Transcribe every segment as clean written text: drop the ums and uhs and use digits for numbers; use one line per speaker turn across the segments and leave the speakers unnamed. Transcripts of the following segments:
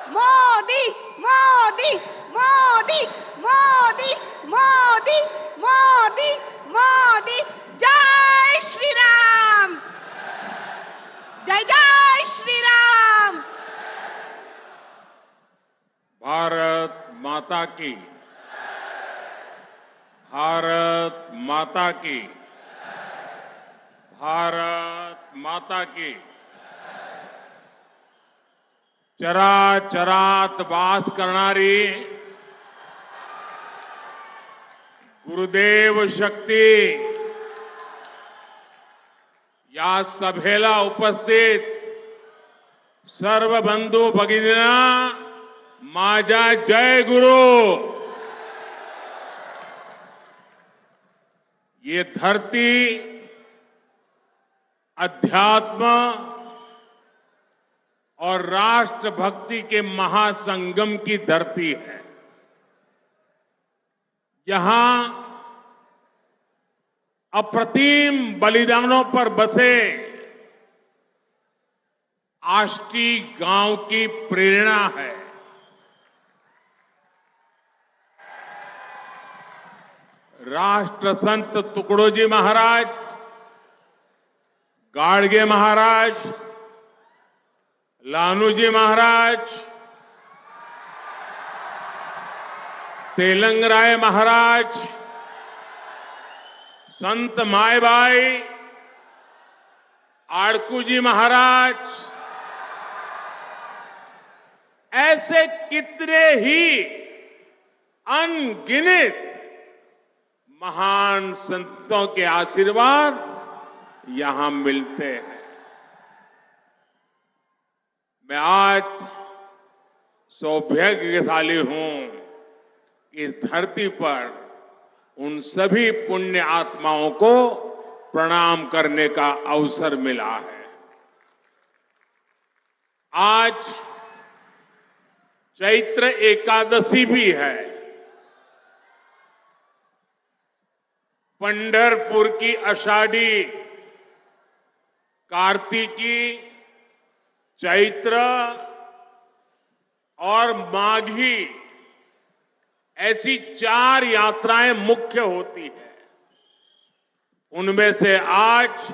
मोदी मोदी मोदी मोदी मोदी मोदी मोदी। जय श्री राम, जय जय श्री राम।
भारत माता की, भारत माता की, भारत माता की। चराचरात वास करणारी गुरुदेव शक्ती या सभेला उपस्थित सर्व बंधू भगिनींना माझा जय गुरु। ये धरती अध्यात्म और राष्ट्रभक्ति के महासंगम की धरती है। यहां अप्रतिम बलिदानों पर बसे आष्टी गांव की प्रेरणा है। राष्ट्र संत तुकडोजी महाराज, गाडगे महाराज, लालूजी महाराज, तेलंगराय महाराज, संत मायबाई, आड़कूजी महाराज, ऐसे कितने ही अनगिनत महान संतों के आशीर्वाद यहां मिलते हैं। मैं आज सौभाग्यशाली हूं कि इस धरती पर उन सभी पुण्य आत्माओं को प्रणाम करने का अवसर मिला है। आज चैत्र एकादशी भी है। पंढरपुर की आषाढ़ी, कार्तिकी, चैत्र और माघी ऐसी 4 यात्राएं मुख्य होती है। उनमें से आज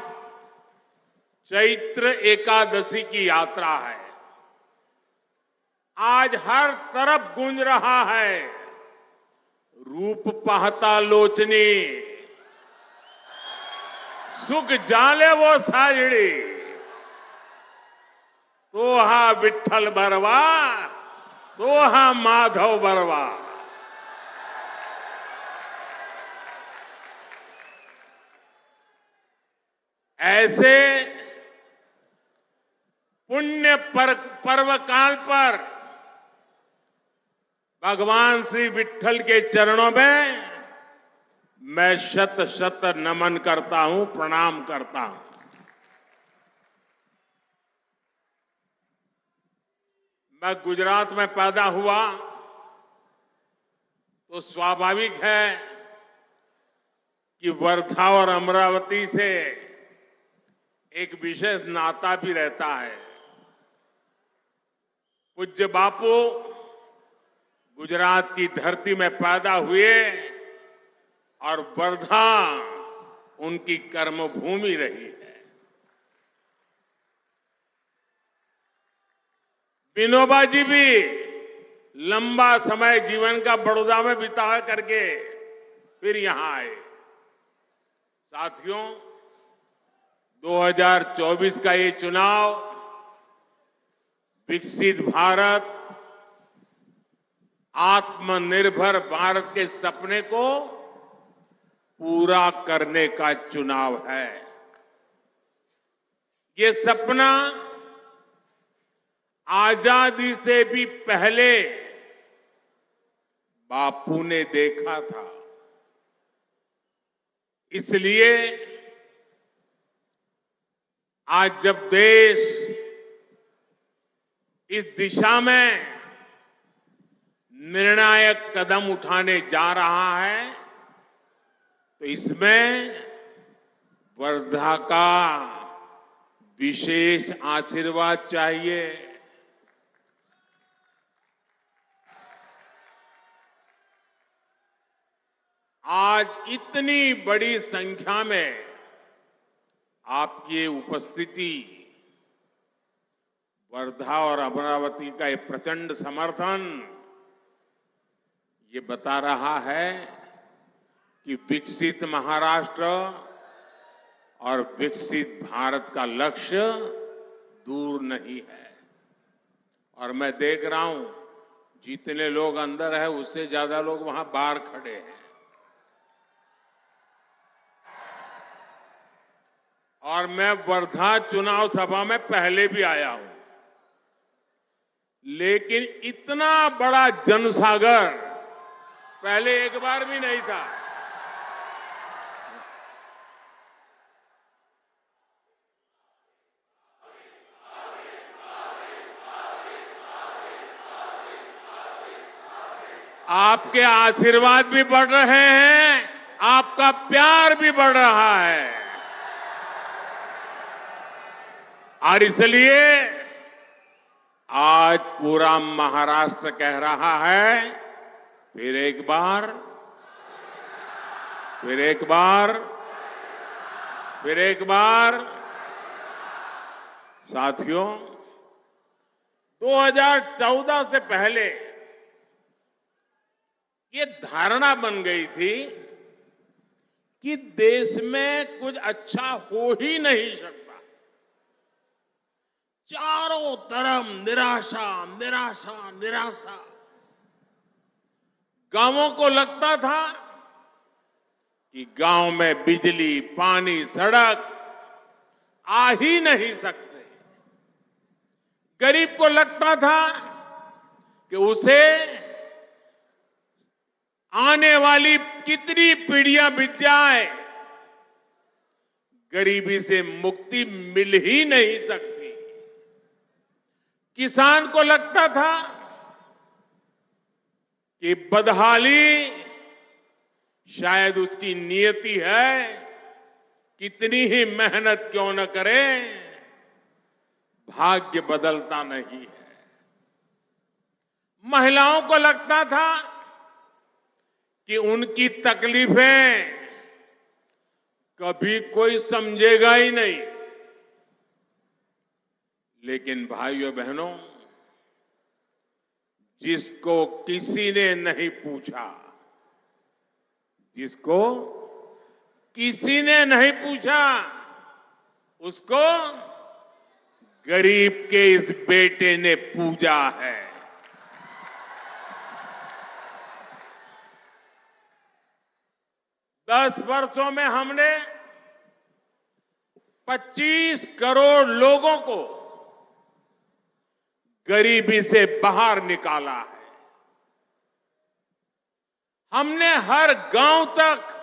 चैत्र एकादशी की यात्रा है। आज हर तरफ गूंज रहा है, रूप पाहता लोचनी, सुख जाले वो साजड़ी, तो हा विठ्ठल बरवा, तो हा माधव बरवा। ऐसे पुण्य पर्व काल पर भगवान श्री विठ्ठल के चरणों में मैं शत शत नमन करता हूं, प्रणाम करता हूं। मैं गुजरात में पैदा हुआ तो स्वाभाविक है कि वर्धा और अमरावती से एक विशेष नाता भी रहता है। पूज्य बापू गुजरात की धरती में पैदा हुए और वर्धा उनकी कर्मभूमि रही है। विनोबा जी भी लंबा समय जीवन का बड़ौदा में बिता करके फिर यहां आए। साथियों, 2024 का ये चुनाव विकसित भारत, आत्मनिर्भर भारत के सपने को पूरा करने का चुनाव है। ये सपना आजादी से भी पहले बापू ने देखा था। इसलिए आज जब देश इस दिशा में निर्णायक कदम उठाने जा रहा है तो इसमें वर्धा का विशेष आशीर्वाद चाहिए। आज इतनी बड़ी संख्या में आपकी उपस्थिति, वर्धा और अमरावती का ये प्रचंड समर्थन, ये बता रहा है कि विकसित महाराष्ट्र और विकसित भारत का लक्ष्य दूर नहीं है। और मैं देख रहा हूं जितने लोग अंदर है उससे ज्यादा लोग वहां बाहर खड़े हैं। और मैं वर्धा चुनाव सभा में पहले भी आया हूं, लेकिन इतना बड़ा जनसागर पहले एक बार भी नहीं था। आपके आशीर्वाद भी बढ़ रहे हैं, आपका प्यार भी बढ़ रहा है, और इसलिए आज पूरा महाराष्ट्र कह रहा है, फिर एक बार, फिर एक बार, फिर एक बार। साथियों, 2014 से पहले ये धारणा बन गई थी कि देश में कुछ अच्छा हो ही नहीं सकता। चारों तरफ निराशा, निराशा, निराशा। गांवों को लगता था कि गांव में बिजली, पानी, सड़क आ ही नहीं सकते। गरीब को लगता था कि उसे आने वाली कितनी पीढ़ियां बीत जाए, गरीबी से मुक्ति मिल ही नहीं सकती। किसान को लगता था कि बदहाली शायद उसकी नियति है, कितनी ही मेहनत क्यों न करे, भाग्य बदलता नहीं है। महिलाओं को लगता था कि उनकी तकलीफें कभी कोई समझेगा ही नहीं। लेकिन भाइयों बहनों, जिसको किसी ने नहीं पूछा, जिसको किसी ने नहीं पूछा, उसको गरीब के इस बेटे ने पूजा है। दस वर्षों में हमने 25 करोड़ लोगों को गरीबी से बाहर निकाला है। हमने हर गांव तक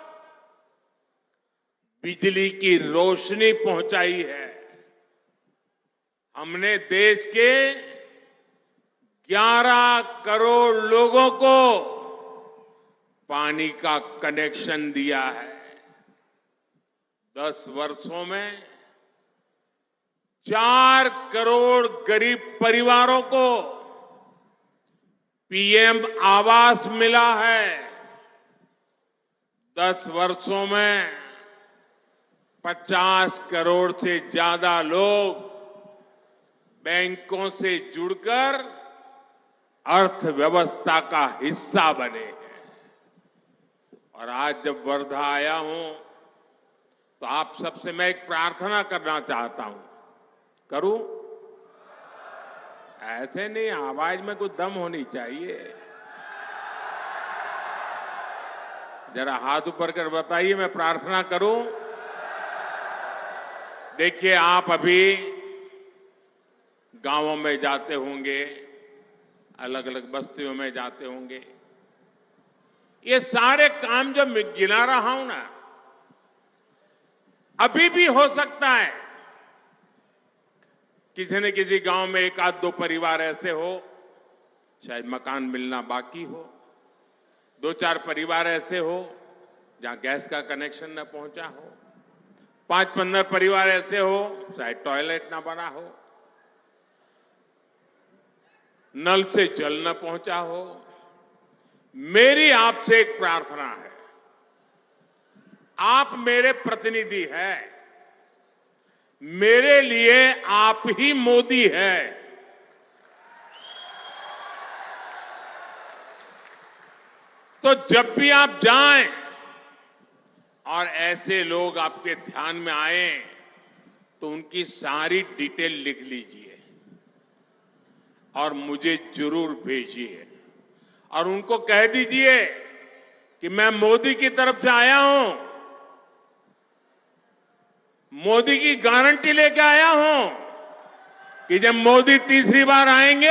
बिजली की रोशनी पहुंचाई है। हमने देश के 11 करोड़ लोगों को पानी का कनेक्शन दिया है। 10 वर्षों में 4 करोड़ गरीब परिवारों को पीएम आवास मिला है। 10 वर्षों में 50 करोड़ से ज्यादा लोग बैंकों से जुड़कर अर्थव्यवस्था का हिस्सा बने हैं। और आज जब वर्धा आया हूं तो आप सबसे मैं एक प्रार्थना करना चाहता हूं। करूं? ऐसे नहीं, आवाज में कुछ दम होनी चाहिए। जरा हाथ ऊपर कर बताइए, मैं प्रार्थना करूं। देखिए, आप अभी गांवों में जाते होंगे, अलग अलग बस्तियों में जाते होंगे। ये सारे काम जो मैं गिना रहा हूं ना, अभी भी हो सकता है किसी न किसी गांव में 1 आध 2 परिवार ऐसे हो, शायद मकान मिलना बाकी हो। 2-4 परिवार ऐसे हो जहां गैस का कनेक्शन न पहुंचा हो। 5-15 परिवार ऐसे हो शायद टॉयलेट न बना हो, नल से जल न पहुंचा हो। मेरी आपसे एक प्रार्थना है आप मेरे प्रतिनिधि हैं। मेरे लिए आप ही मोदी है। तो जब भी आप जाएं और ऐसे लोग आपके ध्यान में आए तो उनकी सारी डिटेल लिख लीजिए और मुझे जरूर भेजिए और उनको कह दीजिए कि मैं मोदी की तरफ से आया हूं, मोदी की गारंटी लेके आया हूं कि जब मोदी तीसरी बार आएंगे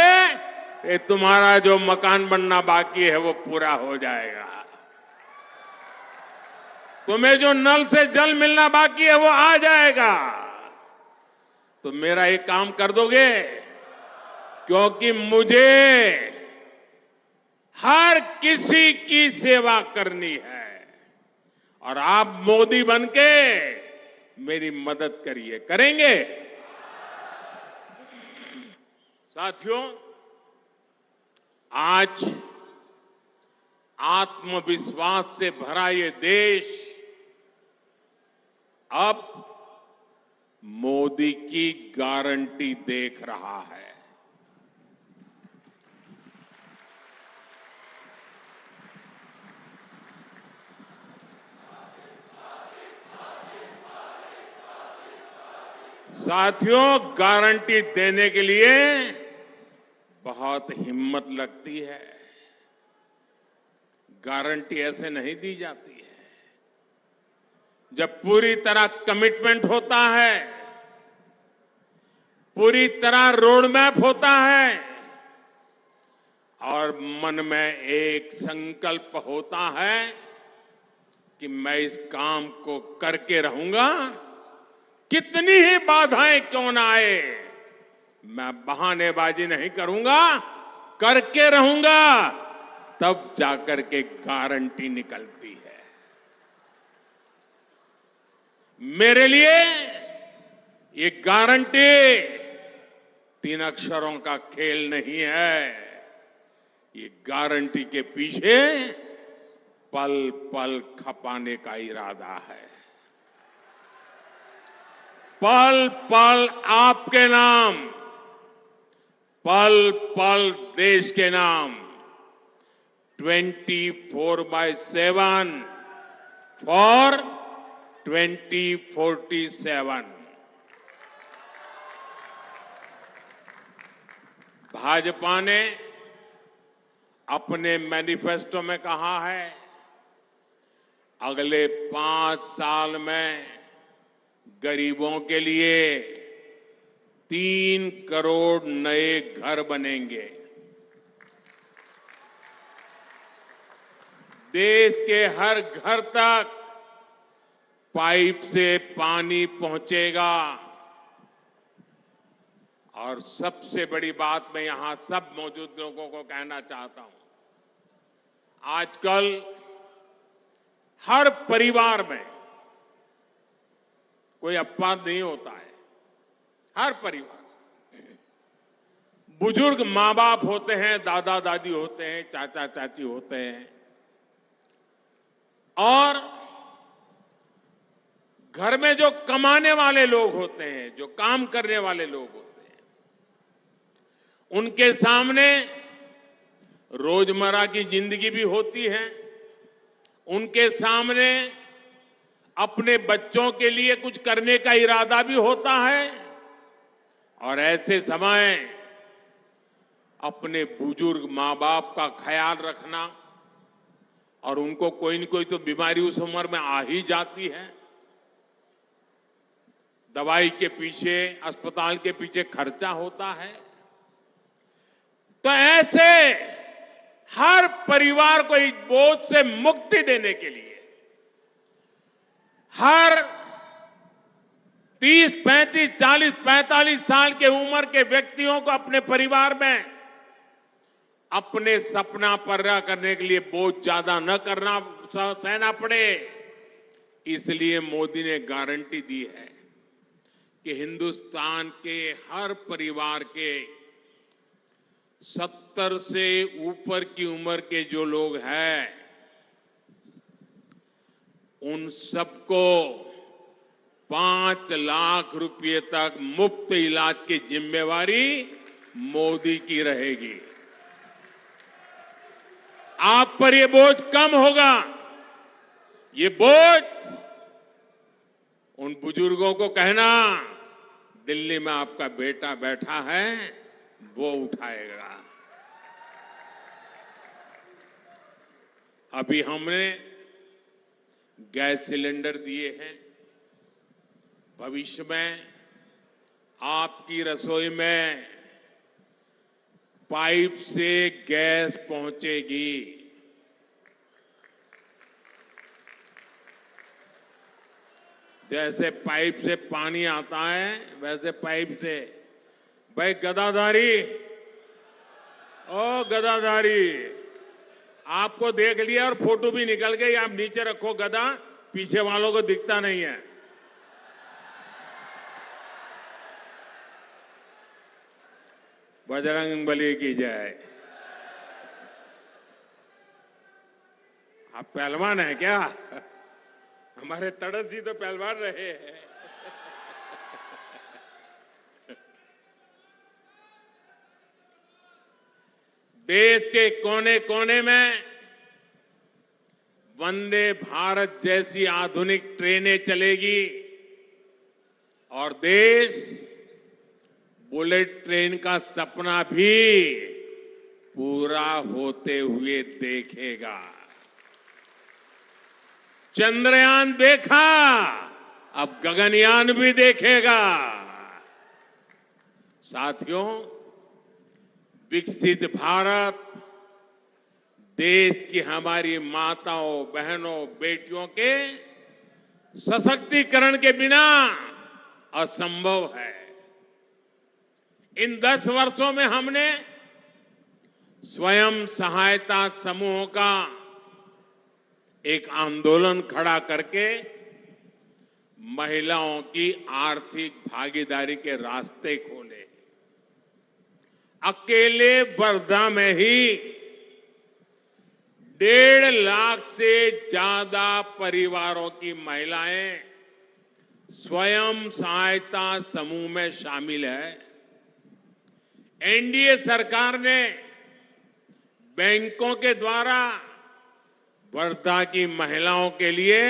ये तुम्हारा जो मकान बनना बाकी है वो पूरा हो जाएगा। तुम्हें जो नल से जल मिलना बाकी है वो आ जाएगा। तो मेरा एक काम कर दोगे, क्योंकि मुझे हर किसी की सेवा करनी है और आप मोदी बनके मेरी मदद करिए। करेंगे? साथियों, आज आत्मविश्वास से भरा ये देश अब मोदी की गारंटी देख रहा है। साथियों, गारंटी देने के लिए बहुत हिम्मत लगती है। गारंटी ऐसे नहीं दी जाती है। जब पूरी तरह कमिटमेंट होता है, पूरी तरह रोड मैप होता है और मन में एक संकल्प होता है कि मैं इस काम को करके रहूंगा, कितनी ही बाधाएं क्यों ना आए, मैं बहानेबाजी नहीं करूंगा, करके रहूंगा, तब जाकर के गारंटी निकलती है। मेरे लिए ये गारंटी 3 अक्षरों का खेल नहीं है। ये गारंटी के पीछे पल पल खपाने का इरादा है। पल पल आपके नाम, पल पल देश के नाम, 24/7 फॉर 2047। भाजपा ने अपने मैनिफेस्टो में कहा है, अगले 5 साल में गरीबों के लिए 3 करोड़ नए घर बनेंगे। देश के हर घर तक पाइप से पानी पहुंचेगा और सबसे बड़ी बात मैं यहां सब मौजूद लोगों को कहना चाहता हूं, आजकल हर परिवार में कोई अपवाद नहीं होता है। हर परिवार, बुजुर्ग मां बाप होते हैं, दादा दादी होते हैं, चाचा चाची होते हैं और घर में जो कमाने वाले लोग होते हैं, जो काम करने वाले लोग होते हैं, उनके सामने रोजमर्रा की जिंदगी भी होती है। उनके सामने अपने बच्चों के लिए कुछ करने का इरादा भी होता है और ऐसे समय अपने बुजुर्ग मां बाप का ख्याल रखना, और उनको कोई न कोई तो बीमारी उस उम्र में आ ही जाती है। दवाई के पीछे, अस्पताल के पीछे खर्चा होता है। तो ऐसे हर परिवार को इस बोझ से मुक्ति देने के लिए हर 30, 35, 40, 45 साल के उम्र के व्यक्तियों को अपने परिवार में अपने सपना पूरा करने के लिए बोझ ज्यादा न करना सहना पड़े, इसलिए मोदी ने गारंटी दी है कि हिंदुस्तान के हर परिवार के 70 से ऊपर की उम्र के जो लोग हैं उन सबको 5 लाख रुपए तक मुफ्त इलाज की जिम्मेवारी मोदी की रहेगी। आप पर ये बोझ कम होगा। ये बोझ उन बुजुर्गों को कहना दिल्ली में आपका बेटा बैठा है, वो उठाएगा। अभी हमने गैस सिलेंडर दिए हैं। भविष्य में आपकी रसोई में पाइप से गैस पहुंचेगी। जैसे पाइप से पानी आता है, वैसे पाइप से। भाई गदाधारी, ओ गदाधारी, आपको देख लिया और फोटो भी निकल गई। आप नीचे रखो गदा, पीछे वालों को दिखता नहीं है। बजरंग बली की जय। आप पहलवान हैं क्या? हमारे तड़स जी तो पहलवान रहे हैं। देश के कोने कोने में वंदे भारत जैसी आधुनिक ट्रेनें चलेगी और देश बुलेट ट्रेन का सपना भी पूरा होते हुए देखेगा। चंद्रयान देखा, अब गगनयान भी देखेगा। साथियों, विकसित भारत देश की हमारी माताओं, बहनों, बेटियों के सशक्तिकरण के बिना असंभव है। इन 10 वर्षों में हमने स्वयं सहायता समूहों का एक आंदोलन खड़ा करके महिलाओं की आर्थिक भागीदारी के रास्ते खोले। अकेले वर्धा में ही 1.5 लाख से ज्यादा परिवारों की महिलाएं स्वयं सहायता समूह में शामिल है। एनडीए सरकार ने बैंकों के द्वारा वर्धा की महिलाओं के लिए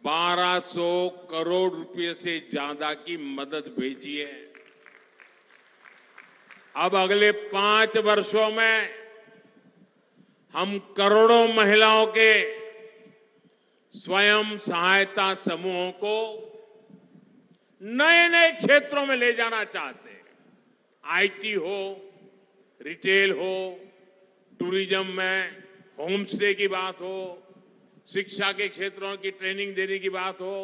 1200 करोड़ रुपए से ज्यादा की मदद भेजी है। अब अगले 5 वर्षों में हम करोड़ों महिलाओं के स्वयं सहायता समूहों को नए नए क्षेत्रों में ले जाना चाहते हैं। आईटी हो, रिटेल हो, टूरिज्म में होम स्टे की बात हो, शिक्षा के क्षेत्रों की ट्रेनिंग देने की बात हो,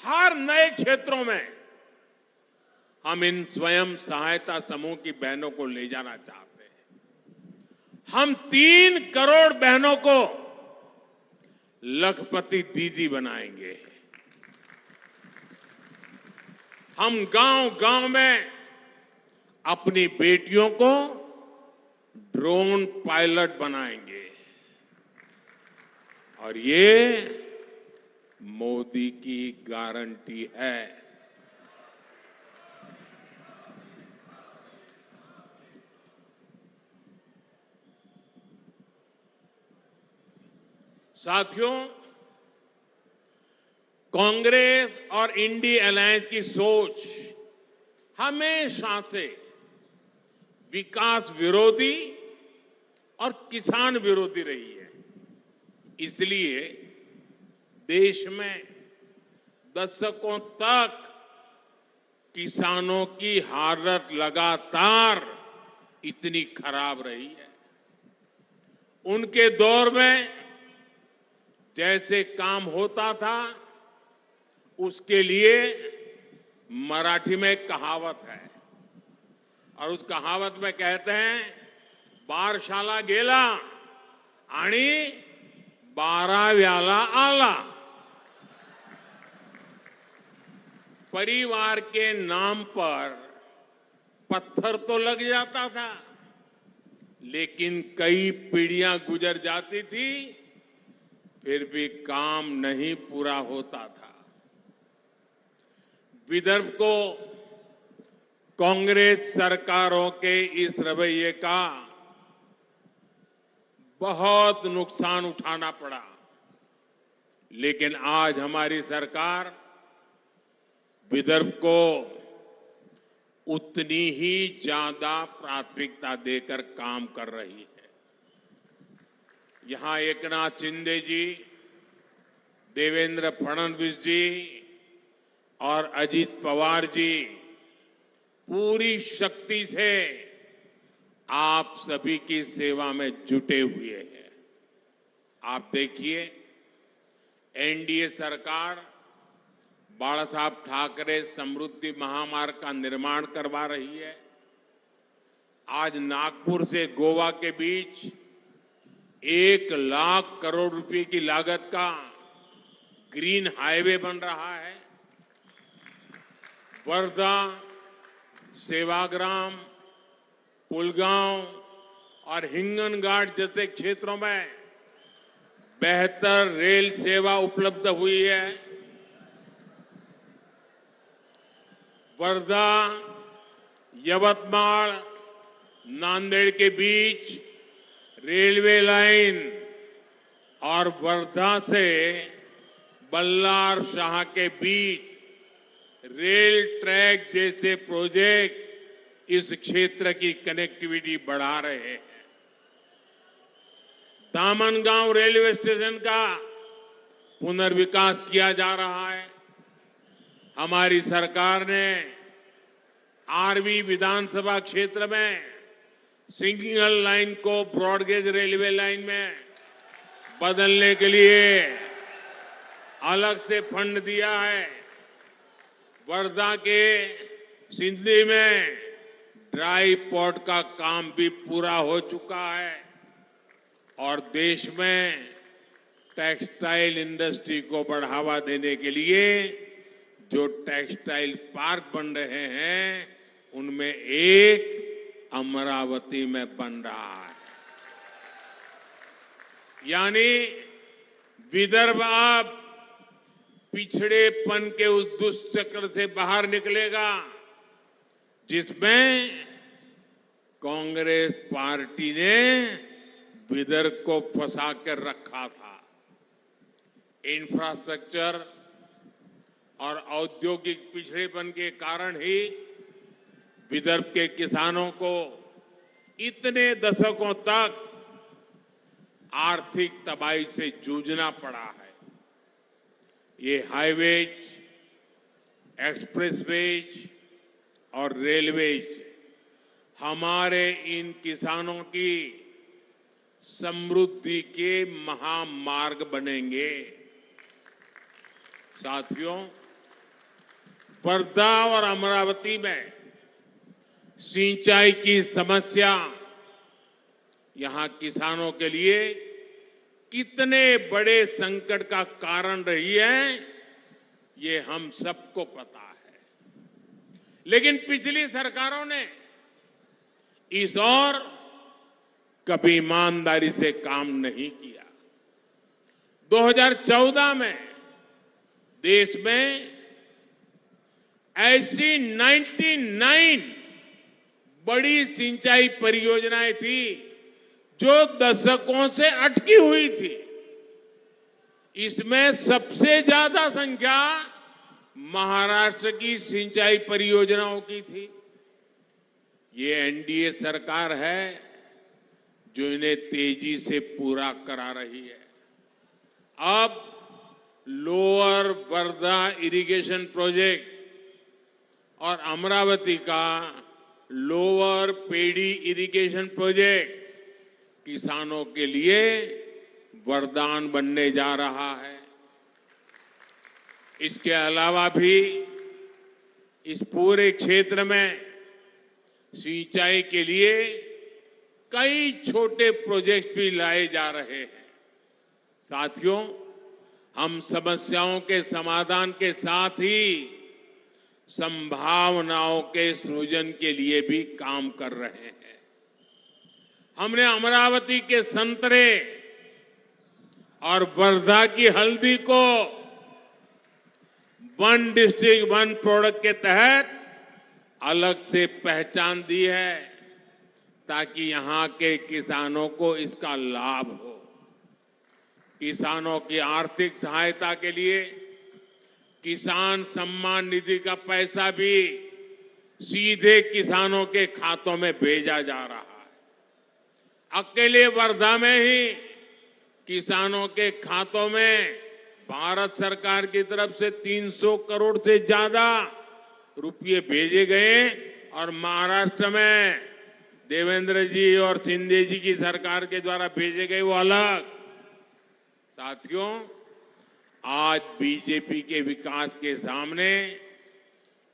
हर नए क्षेत्रों में हम इन स्वयं सहायता समूह की बहनों को ले जाना चाहते हैं। हम 3 करोड़ बहनों को लखपति दीदी बनाएंगे। हम गांव-गांव में अपनी बेटियों को ड्रोन पायलट बनाएंगे और ये मोदी की गारंटी है। साथियों, कांग्रेस और इंडी अलायंस की सोच हमेशा से विकास विरोधी और किसान विरोधी रही है। इसलिए देश में दशकों तक किसानों की हालत लगातार इतनी खराब रही है। उनके दौर में जैसे काम होता था, उसके लिए मराठी में एक कहावत है और उस कहावत में कहते हैं, बारशाला गेला आणि 12व्याला आला। परिवार के नाम पर पत्थर तो लग जाता था, लेकिन कई पीढ़ियां गुजर जाती थी, फिर भी काम नहीं पूरा होता था। विदर्भ को कांग्रेस सरकारों के इस रवैये का बहुत नुकसान उठाना पड़ा, लेकिन आज हमारी सरकार विदर्भ को उतनी ही ज्यादा प्राथमिकता देकर काम कर रही है। यहां एकनाथ शिंदे जी, देवेंद्र फडणवीस जी और अजीत पवार जी पूरी शक्ति से आप सभी की सेवा में जुटे हुए हैं। आप देखिए, एनडीए सरकार बाला साहब ठाकरे समृद्धि महामार्ग का निर्माण करवा रही है। आज नागपुर से गोवा के बीच 1,00,000 करोड़ रुपए की लागत का ग्रीन हाईवे बन रहा है। वर्धा, सेवाग्राम, पुलगांव और हिंगनघाट जैसे क्षेत्रों में बेहतर रेल सेवा उपलब्ध हुई है। वर्धा, यवतमाल, नांदेड़ के बीच रेलवे लाइन और वर्धा से बल्लार शाह के बीच रेल ट्रैक जैसे प्रोजेक्ट इस क्षेत्र की कनेक्टिविटी बढ़ा रहे हैं। दामनगांव रेलवे स्टेशन का पुनर्विकास किया जा रहा है। हमारी सरकार ने आरवी विधानसभा क्षेत्र में सिंगल लाइन को ब्रॉडगेज रेलवे लाइन में बदलने के लिए अलग से फंड दिया है। वर्धा के सिंधली में ड्राई पोर्ट का काम भी पूरा हो चुका है और देश में टेक्सटाइल इंडस्ट्री को बढ़ावा देने के लिए जो टेक्सटाइल पार्क बन रहे हैं, उनमें एक अमरावती में बन रहा है। यानी विदर्भ अब पिछड़ेपन के उस दुष्चक्र से बाहर निकलेगा जिसमें कांग्रेस पार्टी ने विदर्भ को फंसा कर रखा था। इंफ्रास्ट्रक्चर और औद्योगिक पिछड़ेपन के कारण ही विदर्भ के किसानों को इतने दशकों तक आर्थिक तबाही से जूझना पड़ा है। ये हाईवेज, एक्सप्रेसवेज और रेलवेज हमारे इन किसानों की समृद्धि के महामार्ग बनेंगे। साथियों, वर्धा और अमरावती में सिंचाई की समस्या यहां किसानों के लिए कितने बड़े संकट का कारण रही है, ये हम सबको पता है। लेकिन पिछली सरकारों ने इस ओर कभी ईमानदारी से काम नहीं किया। 2014 में देश में ऐसी 99 बड़ी सिंचाई परियोजनाएं थी जो दशकों से अटकी हुई थी। इसमें सबसे ज्यादा संख्या महाराष्ट्र की सिंचाई परियोजनाओं की थी। ये एनडीए सरकार है जो इन्हें तेजी से पूरा करा रही है। अब लोअर वर्धा इरिगेशन प्रोजेक्ट और अमरावती का लोअर पेडी इरिगेशन प्रोजेक्ट किसानों के लिए वरदान बनने जा रहा है। इसके अलावा भी इस पूरे क्षेत्र में सिंचाई के लिए कई छोटे प्रोजेक्ट भी लाए जा रहे हैं। साथियों, हम समस्याओं के समाधान के साथ ही संभावनाओं के सृजन के लिए भी काम कर रहे हैं। हमने अमरावती के संतरे और वर्धा की हल्दी को वन डिस्ट्रिक्ट वन प्रोडक्ट के तहत अलग से पहचान दी है ताकि यहां के किसानों को इसका लाभ हो। किसानों की आर्थिक सहायता के लिए किसान सम्मान निधि का पैसा भी सीधे किसानों के खातों में भेजा जा रहा है। अकेले वर्धा में ही किसानों के खातों में भारत सरकार की तरफ से 300 करोड़ से ज्यादा रुपये भेजे गए और महाराष्ट्र में देवेंद्र जी और शिंदे जी की सरकार के द्वारा भेजे गए वो अलग। साथियों, आज बीजेपी के विकास के सामने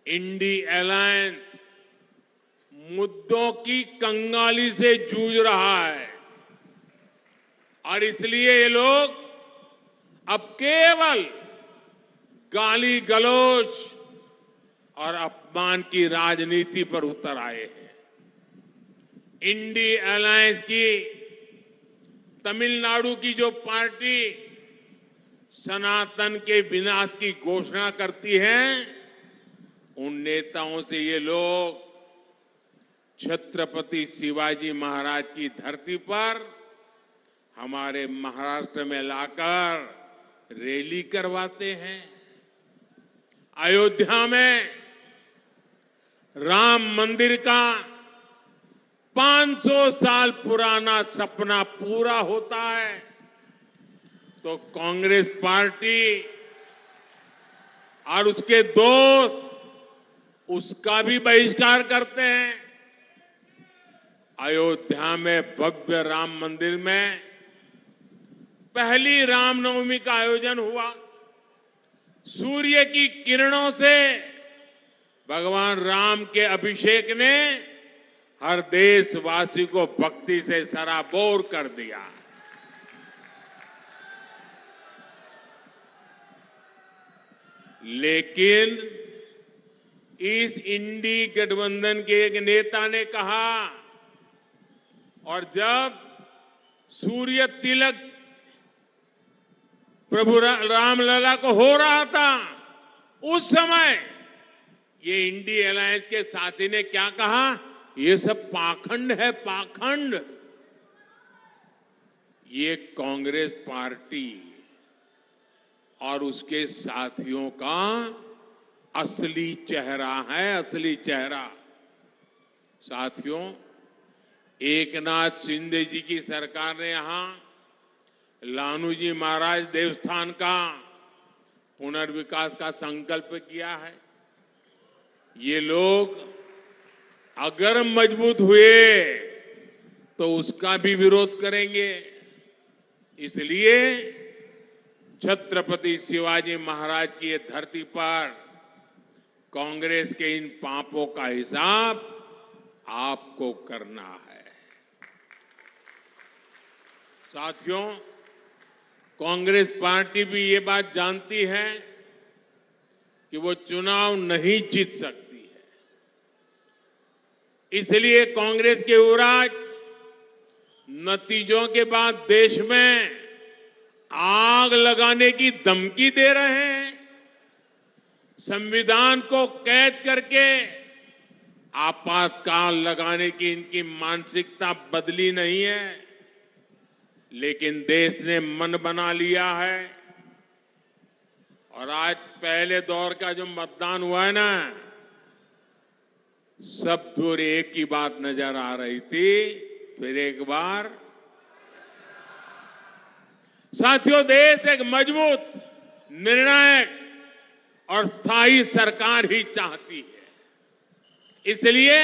इंडी अलायंस मुद्दों की कंगाली से जूझ रहा है और इसलिए ये लोग अब केवल गाली गलौज और अपमान की राजनीति पर उतर आए हैं। इंडी अलायंस की तमिलनाडु की जो पार्टी सनातन के विनाश की घोषणा करती है, उन नेताओं से ये लोग छत्रपति शिवाजी महाराज की धरती पर हमारे महाराष्ट्र में लाकर रैली करवाते हैं। अयोध्या में राम मंदिर का 500 साल पुराना सपना पूरा होता है तो कांग्रेस पार्टी और उसके दोस्त उसका भी बहिष्कार करते हैं। अयोध्या में भव्य राम मंदिर में पहली रामनवमी का आयोजन हुआ। सूर्य की किरणों से भगवान राम के अभिषेक ने हर देशवासी को भक्ति से सराबोर कर दिया। लेकिन इस इंडी गठबंधन के एक नेता ने कहा और जब सूर्य तिलक प्रभु रामलला को हो रहा था उस समय ये इंडी अलायंस के साथी ने क्या कहा, ये सब पाखंड है, पाखंड। ये कांग्रेस पार्टी और उसके साथियों का असली चेहरा है, असली चेहरा। साथियों, एकनाथ शिंदे जी की सरकार ने यहां लालूजी महाराज देवस्थान का पुनर्विकास का संकल्प किया है। ये लोग अगर मजबूत हुए तो उसका भी विरोध करेंगे। इसलिए छत्रपति शिवाजी महाराज की ये धरती पर कांग्रेस के इन पापों का हिसाब आपको करना है। साथियों, कांग्रेस पार्टी भी ये बात जानती है कि वो चुनाव नहीं जीत सकती है। इसलिए कांग्रेस के युवराज नतीजों के बाद देश में आग लगाने की धमकी दे रहे हैं। संविधान को कैद करके आपातकाल लगाने की इनकी मानसिकता बदली नहीं है, लेकिन देश ने मन बना लिया है। और आज पहले दौर का जो मतदान हुआ है ना, सब दूर एक ही बात नजर आ रही थी, फिर एक बार। साथियों, देश एक मजबूत, निर्णायक और स्थायी सरकार ही चाहती है। इसलिए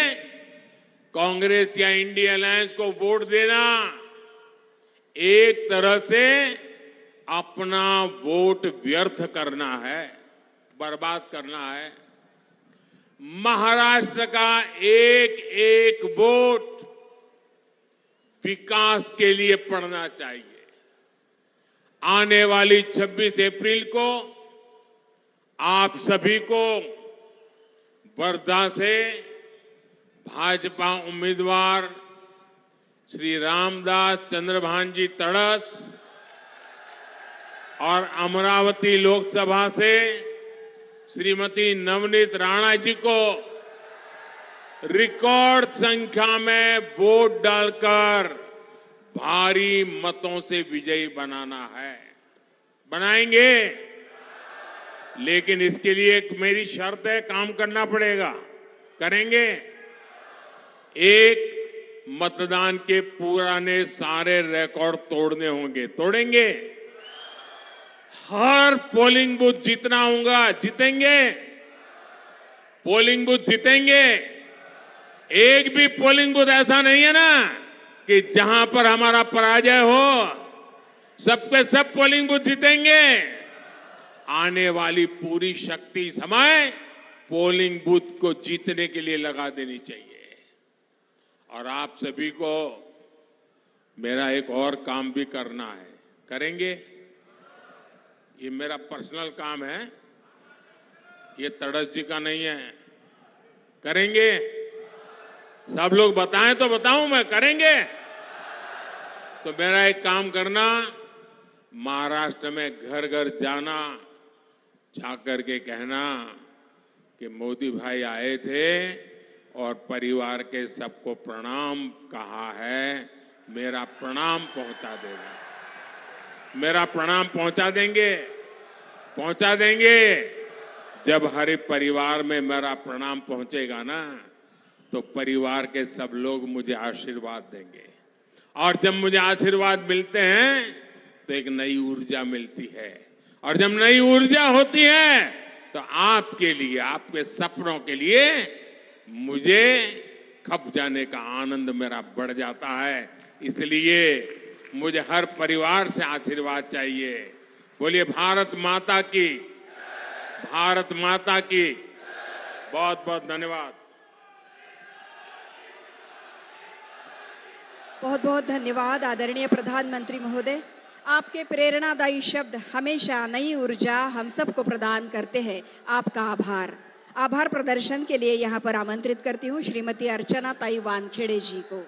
कांग्रेस या इंडिया अलायंस को वोट देना एक तरह से अपना वोट व्यर्थ करना है, बर्बाद करना है। महाराष्ट्र का एक एक वोट विकास के लिए पड़ना चाहिए। आने वाली 26 अप्रैल को आप सभी को वर्धा से भाजपा उम्मीदवार श्री रामदास चंद्रभान जी तड़स और अमरावती लोकसभा से श्रीमती नवनीत राणा जी को रिकॉर्ड संख्या में वोट डालकर भारी मतों से विजयी बनाना है। बनाएंगे, लेकिन इसके लिए एक मेरी शर्त है, काम करना पड़ेगा। करेंगे? एक, मतदान के पुराने सारे रिकॉर्ड तोड़ने होंगे। तोड़ेंगे? हर पोलिंग बूथ जीतना होगा। जीतेंगे? पोलिंग बूथ जीतेंगे। एक भी पोलिंग बूथ ऐसा नहीं है ना कि जहां पर हमारा पराजय हो। सबके सब पोलिंग बूथ जीतेंगे। आने वाली पूरी शक्ति समय पोलिंग बूथ को जीतने के लिए लगा देनी चाहिए। और आप सभी को मेरा एक और काम भी करना है। करेंगे? ये मेरा पर्सनल काम है, ये तड़स जी का नहीं है। करेंगे? सब लोग बताएं तो बताऊं मैं। करेंगे? तो मेरा एक काम करना, महाराष्ट्र में घर घर जाना, जाकर के कहना कि मोदी भाई आए थे और परिवार के सबको प्रणाम कहा है, मेरा प्रणाम पहुंचा देना। मेरा प्रणाम पहुंचा देंगे। पहुंचा देंगे। जब हर एक परिवार में मेरा प्रणाम पहुंचेगा ना, तो परिवार के सब लोग मुझे आशीर्वाद देंगे। और जब मुझे आशीर्वाद मिलते हैं तो एक नई ऊर्जा मिलती है। और जब नई ऊर्जा होती है तो आपके लिए, आपके सपनों के लिए मुझे खप जाने का आनंद मेरा बढ़ जाता है। इसलिए मुझे हर परिवार से आशीर्वाद चाहिए। बोलिए भारत माता की, भारत माता की। बहुत बहुत धन्यवाद।
बहुत बहुत धन्यवाद आदरणीय प्रधानमंत्री महोदय। आपके प्रेरणादायी शब्द हमेशा नई ऊर्जा हम सबको प्रदान करते हैं। आपका आभार। आभार प्रदर्शन के लिए यहां पर आमंत्रित करती हूं श्रीमती अर्चना ताई वानखेड़े जी को।